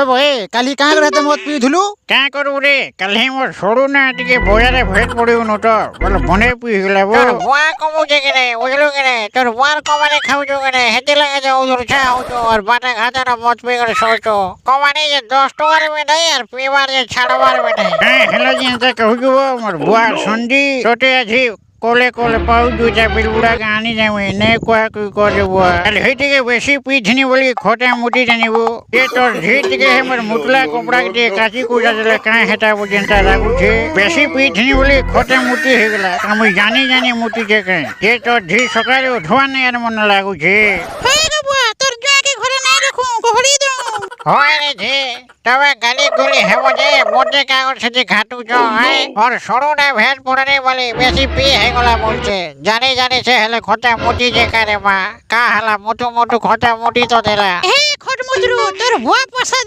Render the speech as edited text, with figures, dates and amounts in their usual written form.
বহে কালি কাঁ রাতে মদ পিইথিলু क्या करू रे कल्हे मोर छोड़ू ना टिके बोयारे भेट पड़ियो न तो बोले बने पी गेला बो তোর বুয়া কমুছে কেনে বুঝলো কেনে তোর বুয়ার কমানে খাওছো কেনে হেতে লাগে যে ওদের চা হতো আর বাটা খাতারা মদ পি করে শোচো কমানে যে 10 টাকার মেটাই আর পিবার যে ছাড়বার মেটাই हां हेलो जी त कहू जो मोर बुआ संडी छोटे अछि कोले कोले पाउ दुटा बिलबुड़ा गानी जामे ने कोआ कोई करे बुआ अल हेटे के बेसी पीथनी बोली खोटा मुटी जानिबो ये तोर झीट के हमर मुटला कपड़ा के काची कुजा जले का हेटा बो जनता लागू छे बेसी पीथनी बोली खोटा मुटी हे गेला हम जानी जानी मुटी के के ये तोर झी सकाळे उठवा ने यार मन लागू छे হে রে বুয়া তোর জয়াকে ঘরে নাই রাখু ঘড়ি দো হয় রে ঝে তবে গালি গুলি হেবো যে মোটে কাগজ সাথে ঘাটু চ হয় আর সরু না ভেট পড়ারে বলে বেশি পি হে গলা বলছে জানি জানি সে হেলে খোটা মুটি যে কারে মা কা হালা মোটু মোটু খোটা মুটি তো দেলা হে খট মুজরু তোর বুয়া পয়সা